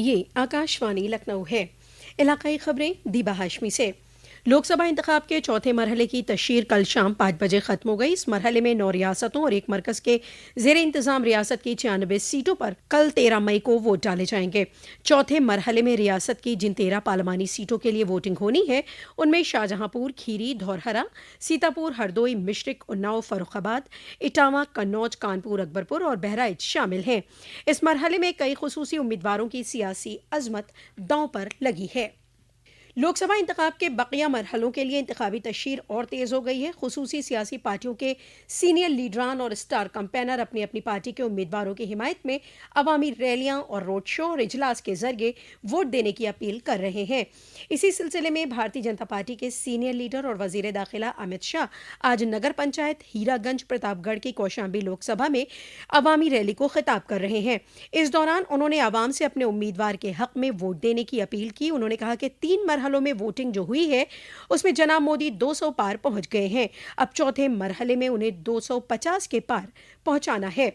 ये आकाशवाणी लखनऊ है। इलाकाई खबरें दीबा हाशमी से। लोकसभा इंतखाब के चौथे मरहले की तशहीर कल शाम 5 बजे खत्म हो गई। इस मरहले में 9 रियासतों और एक मरकज के जेर इंतजाम रियासत की 96 सीटों पर कल 13 मई को वोट डाले जाएंगे। चौथे मरहले में रियासत की जिन 13 पार्लिमानी सीटों के लिए वोटिंग होनी है उनमें शाहजहांपुर, खीरी, धौरहरा, सीतापुर, हरदोई, मिश्रिक, उन्नाव, फर्रुखाबाद, इटावा, कन्नौज, कानपुर, अकबरपुर और बहराइच शामिल हैं। इस मरहले में कई खुसूसी उम्मीदवारों की सियासी अजमत दांव पर लगी है। लोकसभा इंतखाब के बकिया मरहलों के लिए इंतखाबी तशहीर और तेज़ हो गई है। खुसूसी सियासी पार्टियों के सीनियर लीडरान और स्टार कंपेनर अपनी अपनी पार्टी के उम्मीदवारों की हिमायत में अवामी रैलियां और रोड शो और इजलास के जरिए वोट देने की अपील कर रहे हैं। इसी सिलसिले में भारतीय जनता पार्टी के सीनियर लीडर और वजीर दाखिला अमित शाह आज नगर पंचायत हीरागंज प्रतापगढ़ की कौशाम्बी लोकसभा में अवामी रैली को खिताब कर रहे हैं। इस दौरान उन्होंने आवाम से अपने उम्मीदवार के हक में वोट देने की अपील की। उन्होंने कहा कि 3 मरहलों में वोटिंग जो हुई है उसमें जनाब मोदी 200 पार पहुंच गए हैं। अब चौथे मरहले में उन्हें 250 के पार पहुंचाना है।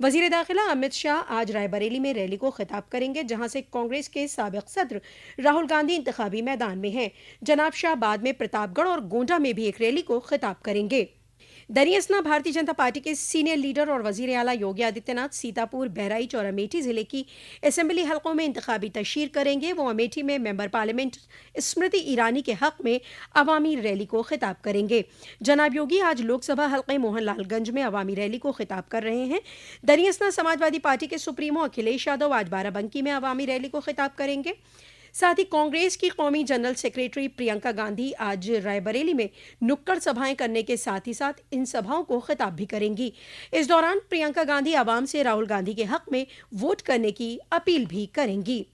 वजीर दाखिला अमित शाह आज रायबरेली में रैली को खिताब करेंगे, जहां से कांग्रेस के साबिक सदर राहुल गांधी इंतखाबी मैदान में हैं। जनाब शाह बाद में प्रतापगढ़ और गोंडा में भी एक रैली को खिताब करेंगे। दरियासना भारतीय जनता पार्टी के सीनियर लीडर और वजीर आला योगी आदित्यनाथ सीतापुर, बहराइच और अमेठी जिले की असेंबली हलकों में इंतखाबी तशहीर करेंगे। वो अमेठी में मेंबर पार्लियामेंट स्मृति ईरानी के हक में अवामी रैली को खिताब करेंगे। जनाब योगी आज लोकसभा हलके मोहनलालगंज में अवामी रैली को खिताब कर रहे हैं। दरियासना समाजवादी पार्टी के सुप्रीमो अखिलेश यादव आज बाराबंकी में अवामी रैली को खिताब करेंगे। साथ ही कांग्रेस की कौमी जनरल सेक्रेटरी प्रियंका गांधी आज रायबरेली में नुक्कड़ सभाएं करने के साथ ही साथ इन सभाओं को खिताब भी करेंगी। इस दौरान प्रियंका गांधी आवाम से राहुल गांधी के हक में वोट करने की अपील भी करेंगी।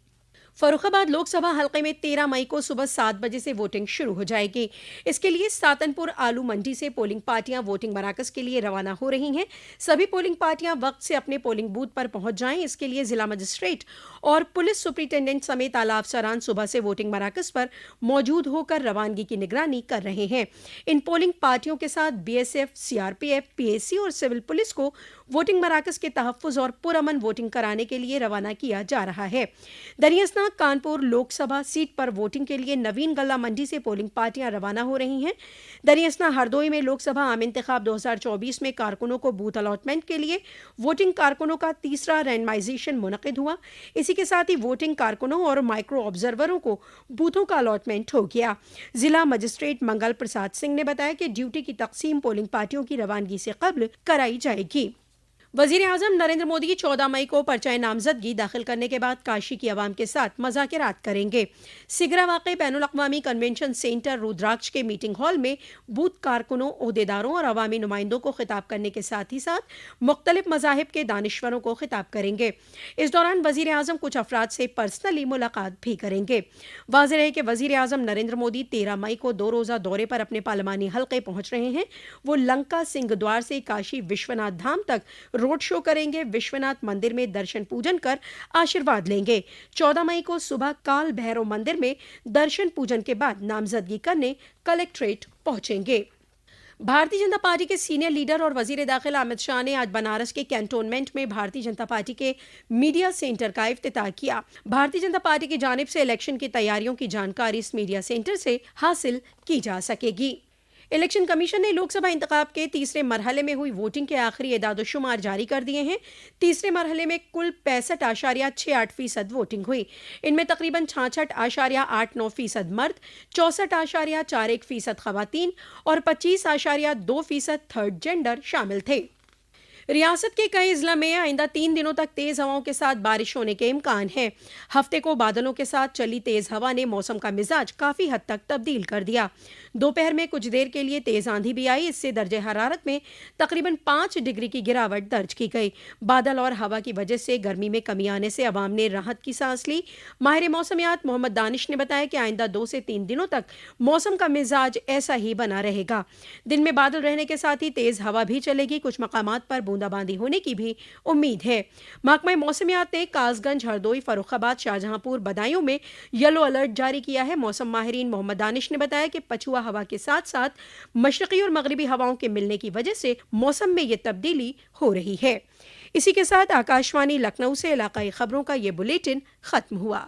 फर्रुखाबाद लोकसभा हलके में 13 मई को सुबह 7 बजे से वोटिंग शुरू हो जाएगी। इसके लिए सातनपुर आलू मंडी से पोलिंग पार्टियां वोटिंग मराकज के लिए रवाना हो रही हैं। सभी पोलिंग पार्टियां वक्त से अपने पोलिंग बूथ पर पहुंच जाएं। इसके लिए जिला मजिस्ट्रेट और पुलिस सुपरिटेंडेंट समेत आला अफसरान सुबह से वोटिंग मराकज पर मौजूद होकर रवानगी की निगरानी कर रहे हैं। इन पोलिंग पार्टियों के साथ बीएसएफ, सीआरपीएफ, पीएसी और सिविल पुलिस को वोटिंग मराकज के तहफ्फुज और पुरअमन वोटिंग कराने के लिए रवाना किया जा रहा है। दरियासना कानपुर लोकसभा सीट पर वोटिंग के लिए नवीन गल्ला मंडी से पोलिंग पार्टियां रवाना हो रही हैं। दरियासना हरदोई में लोकसभा आम इंतखाब 2024 में कारकुनों को बूथ अलॉटमेंट के लिए वोटिंग कारकुनों का तीसरा रैंडमाइजेशन मुनक़िद हुआ। इसी के साथ ही वोटिंग कारकुनों और माइक्रो ऑब्जर्वरों को बूथों का अलॉटमेंट हो गया। जिला मजिस्ट्रेट मंगल प्रसाद सिंह ने बताया कि ड्यूटी की तकसीम पोलिंग पार्टियों की रवानगी से कबल कराई जाएगी। वजीर आजम नरेंद्र मोदी 14 मई को पर्चा नामजदगी दाखिल करने के बाद काशी की आवाम के साथ मुज़ाकरात करेंगे। सिगरा वाक़ई बैनुल अक़वामी कन्वेंशन सेंटर रुद्राक्ष के मीटिंग हॉल में बूथ कारकुनों, ओहदेदारों और अवामी नुमाइंदों को खिताब करने के साथ ही साथ मुख्तलिफ मज़ाहिब के दानिश्वरों को खिताब करेंगे। इस दौरान वजीर आजम कुछ अफराद से पर्सनली मुलाकात भी करेंगे। वाज़ेह है कि वजीर आजम नरेंद्र मोदी 13 मई को 2 रोज़ा दौरे पर अपने पार्लिमानी हल्के पहुंच रहे हैं। वो लंका सिंह द्वार से काशी विश्वनाथ धाम तक रोड शो करेंगे। विश्वनाथ मंदिर में दर्शन पूजन कर आशीर्वाद लेंगे। 14 मई को सुबह काल भैरव मंदिर में दर्शन पूजन के बाद नामजदगी करने कलेक्ट्रेट पहुंचेंगे। भारतीय जनता पार्टी के सीनियर लीडर और वजीर दाखिला अमित शाह ने आज बनारस के कैंटोनमेंट में भारतीय जनता पार्टी के मीडिया सेंटर का इफ्तिताह किया। भारतीय जनता पार्टी की जानिब से इलेक्शन की तैयारियों की जानकारी इस मीडिया सेंटर से हासिल की जा सकेगी। इलेक्शन कमीशन ने लोकसभा इंतखाब के तीसरे मरहले में हुई वोटिंग के आखिरी एदाद-ओ-शुमार जारी कर दिए हैं। तीसरे मरहले में कुल 65.68% वोटिंग हुई। इनमें तकरीबन 66.89% मर्द, 64.41% खवातीन और 25.2% थर्ड जेंडर शामिल थे। रियासत के कई जिला में आइंदा 3 दिनों तक तेज हवाओं के साथ बारिश होने के इम्कान है। हफ्ते को बादलों के साथ चली तेज हवा ने मौसम का मिजाज काफी हद तक तब्दील कर दिया। दोपहर में कुछ देर के लिए तेज आंधी भी आई। इससे दर्जे हरारत में तकरीबन 5 डिग्री की गिरावट दर्ज की गई। बादल और हवा की वजह से गर्मी में कमी आने से अवाम ने राहत की सांस ली। माहिर मौसमियात मोहम्मद दानिश ने बताया कि आइंदा 2 से 3 दिनों तक मौसम का मिजाज ऐसा ही बना रहेगा। दिन में बादल रहने के साथ ही तेज हवा भी चलेगी। कुछ मकामात पर बूंदाबांदी होने की भी उम्मीद है। महकमा मौसमियात ने कासगंज, हरदोई, फर्रुखाबाद, शाहजहांपुर, बदायूं में येलो अलर्ट जारी किया है। मौसम माहिरीन मोहम्मद दानिश ने बताया कि पछुआ हवा के साथ साथ मशरकी और मगरिबी हवाओं के मिलने की वजह से मौसम में ये तब्दीली हो रही है। इसी के साथ आकाशवाणी लखनऊ से इलाकाई खबरों का ये बुलेटिन खत्म हुआ।